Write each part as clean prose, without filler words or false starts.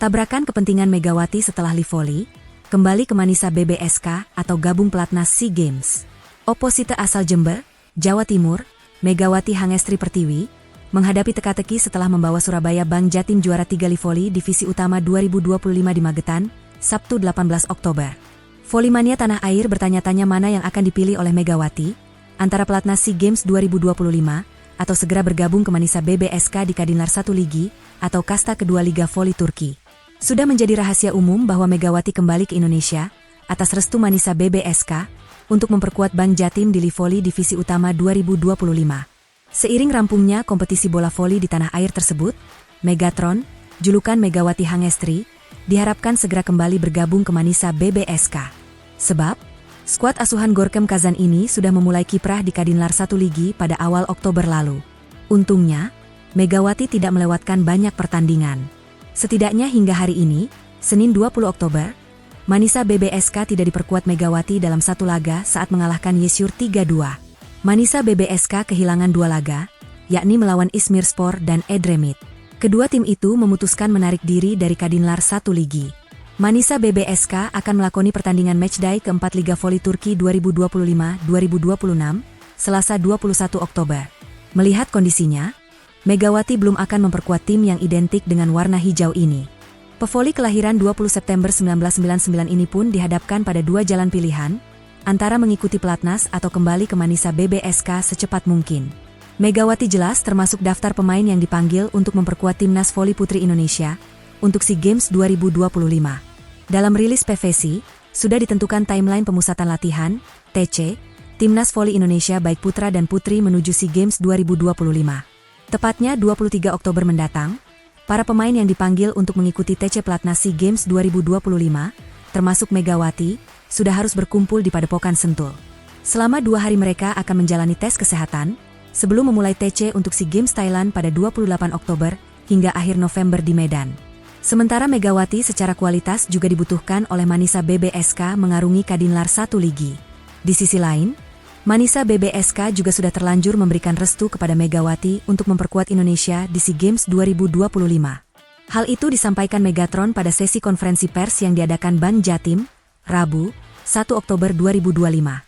Tabrakan kepentingan Megawati setelah Livoli, kembali ke Manisa BBSK atau gabung pelatnas SEA Games. Oposite asal Jember, Jawa Timur, Megawati Hangestri Pertiwi, menghadapi teka-teki setelah membawa Surabaya Bank Jatim juara 3 Livoli Divisi Utama 2025 di Magetan, Sabtu 18 Oktober. Volimania tanah air bertanya-tanya mana yang akan dipilih oleh Megawati, antara pelatnas SEA Games 2025, atau segera bergabung ke Manisa BBSK di Kadinlar 1 Ligi, atau kasta kedua Liga Voli Turki. Sudah menjadi rahasia umum bahwa Megawati kembali ke Indonesia atas restu Manisa BBSK untuk memperkuat Bank Jatim di Livoli Divisi Utama 2025. Seiring rampungnya kompetisi bola voli di tanah air tersebut, Megatron, julukan Megawati Hangestri, diharapkan segera kembali bergabung ke Manisa BBSK. Sebab, skuad asuhan Gorkem Kazan ini sudah memulai kiprah di Kadinlar 1 Ligi pada awal Oktober lalu. Untungnya, Megawati tidak melewatkan banyak pertandingan. Setidaknya hingga hari ini, Senin 20 Oktober, Manisa BBSK tidak diperkuat Megawati dalam satu laga saat mengalahkan Yesyur 3-2. Manisa BBSK kehilangan dua laga, yakni melawan İzmirspor dan Edremit. Kedua tim itu memutuskan menarik diri dari Kadinlar 1 Ligi. Manisa BBSK akan melakoni pertandingan matchday keempat Liga Voli Turki 2025-2026, Selasa 21 Oktober. Melihat kondisinya, Megawati belum akan memperkuat tim yang identik dengan warna hijau ini. Pevoli kelahiran 20 September 1999 ini pun dihadapkan pada dua jalan pilihan, antara mengikuti pelatnas atau kembali ke Manisa BBSK secepat mungkin. Megawati jelas termasuk daftar pemain yang dipanggil untuk memperkuat timnas voli putri Indonesia untuk SEA Games 2025. Dalam rilis PVC, sudah ditentukan timeline pemusatan latihan, TC, timnas voli Indonesia baik putra dan putri menuju SEA Games 2025. Tepatnya 23 Oktober mendatang, para pemain yang dipanggil untuk mengikuti TC Pelatnas SEA Games 2025, termasuk Megawati, sudah harus berkumpul di Padepokan Sentul. Selama 2 hari mereka akan menjalani tes kesehatan, sebelum memulai TC untuk SEA Games Thailand pada 28 Oktober hingga akhir November di Medan. Sementara Megawati secara kualitas juga dibutuhkan oleh Manisa BBSK mengarungi Kadinlar 1 Ligi. Di sisi lain, Manisa BBSK juga sudah terlanjur memberikan restu kepada Megawati untuk memperkuat Indonesia di SEA Games 2025. Hal itu disampaikan Megatron pada sesi konferensi pers yang diadakan Bank Jatim, Rabu, 1 Oktober 2025.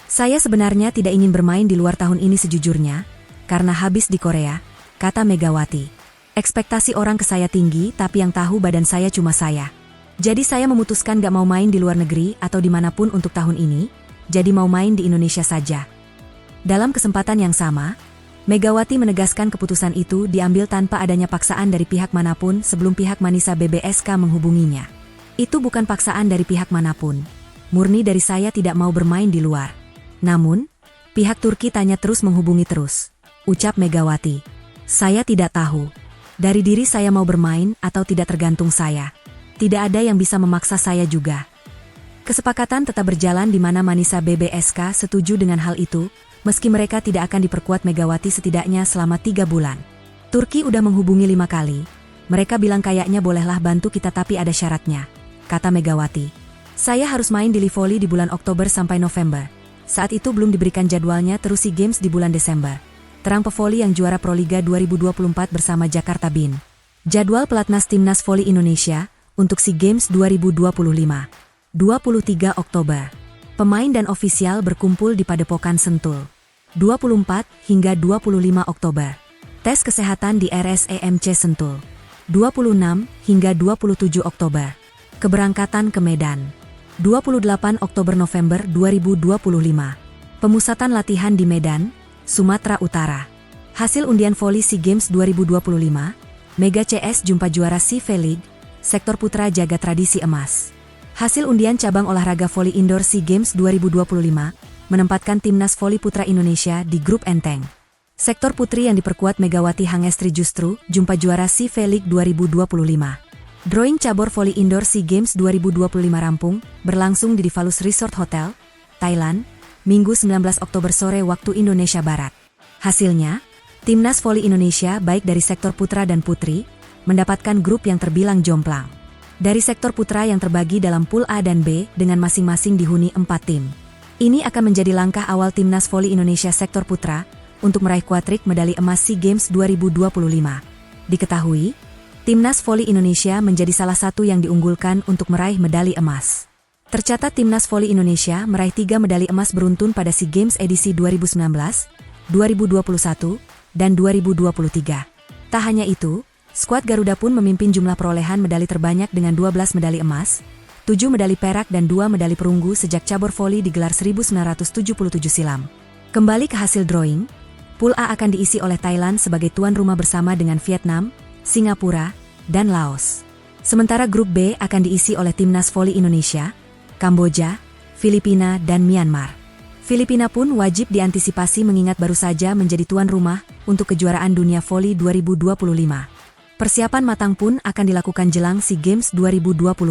Saya sebenarnya tidak ingin bermain di luar tahun ini sejujurnya, karena habis di Korea, kata Megawati. Ekspektasi orang ke saya tinggi tapi yang tahu badan saya cuma saya. Jadi saya memutuskan gak mau main di luar negeri atau dimanapun untuk tahun ini, jadi mau main di Indonesia saja. Dalam kesempatan yang sama, Megawati menegaskan keputusan itu diambil tanpa adanya paksaan dari pihak manapun sebelum pihak Manisa BBSK menghubunginya. Itu bukan paksaan dari pihak manapun. Murni dari saya tidak mau bermain di luar. Namun, pihak Turki tanya terus menghubungi terus. Ucap Megawati. Saya tidak tahu. Dari diri saya mau bermain atau tidak tergantung saya. Tidak ada yang bisa memaksa saya juga. Kesepakatan tetap berjalan di mana Manisa BBSK setuju dengan hal itu, meski mereka tidak akan diperkuat Megawati setidaknya selama 3 bulan. Turki udah menghubungi 5 kali. Mereka bilang kayaknya bolehlah bantu kita tapi ada syaratnya, kata Megawati. Saya harus main di Livoli di bulan Oktober sampai November. Saat itu belum diberikan jadwalnya terus SEA Games di bulan Desember. Terang Pevoli yang juara Proliga 2024 bersama Jakarta Bin. Jadwal pelatnas timnas voli Indonesia untuk SEA Games 2025. 23 Oktober. Pemain dan ofisial berkumpul di Padepokan Sentul. 24 hingga 25 Oktober. Tes kesehatan di RSEMC Sentul. 26 hingga 27 Oktober. Keberangkatan ke Medan. 28 Oktober November 2025. Pemusatan latihan di Medan, Sumatera Utara. Hasil undian voli SEA Games 2025. Mega CS jumpa juara SEA V-League, sektor putra jaga tradisi emas. Hasil undian cabang olahraga voli indoor SEA Games 2025 menempatkan timnas voli putra Indonesia di grup enteng. Sektor putri yang diperkuat Megawati Hangestri justru jumpa juara SEA V-League 2025. Drawing cabur voli indoor SEA Games 2025 rampung, berlangsung di Divalus Resort Hotel, Thailand, Minggu 19 Oktober sore waktu Indonesia Barat. Hasilnya, timnas voli Indonesia baik dari sektor putra dan putri, mendapatkan grup yang terbilang jomplang. Dari sektor putra yang terbagi dalam pool A dan B dengan masing-masing dihuni 4 tim. Ini akan menjadi langkah awal timnas voli Indonesia sektor putra untuk meraih kuatrik medali emas SEA Games 2025. Diketahui, Timnas Voli Indonesia menjadi salah satu yang diunggulkan untuk meraih medali emas. Tercatat Timnas Voli Indonesia meraih 3 medali emas beruntun pada SEA Games edisi 2019, 2021, dan 2023. Tak hanya itu, skuad Garuda pun memimpin jumlah perolehan medali terbanyak dengan 12 medali emas, 7 medali perak dan 2 medali perunggu sejak cabur voli digelar 1977 silam. Kembali ke hasil drawing, Pool A akan diisi oleh Thailand sebagai tuan rumah bersama dengan Vietnam, Singapura, dan Laos. Sementara grup B akan diisi oleh Timnas Voli Indonesia, Kamboja, Filipina, dan Myanmar. Filipina pun wajib diantisipasi mengingat baru saja menjadi tuan rumah untuk kejuaraan dunia voli 2025. Persiapan matang pun akan dilakukan jelang SEA Games 2025.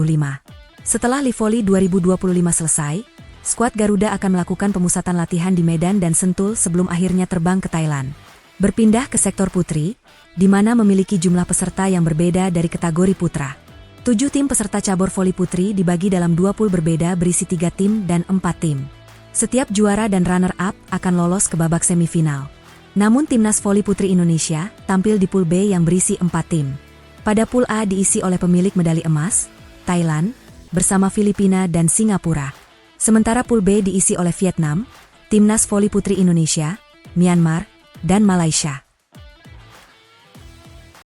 Setelah Livoli 2025 selesai, skuad Garuda akan melakukan pemusatan latihan di Medan dan Sentul sebelum akhirnya terbang ke Thailand. Berpindah ke sektor putri, di mana memiliki jumlah peserta yang berbeda dari kategori putra. 7 tim peserta cabur voli putri dibagi dalam 2 pool berbeda berisi 3 tim dan 4 tim. Setiap juara dan runner-up akan lolos ke babak semifinal. Namun Timnas Voli Putri Indonesia tampil di pool B yang berisi 4 tim. Pada pool A diisi oleh pemilik medali emas, Thailand, bersama Filipina dan Singapura. Sementara pool B diisi oleh Vietnam, Timnas Voli Putri Indonesia, Myanmar, dan Malaysia.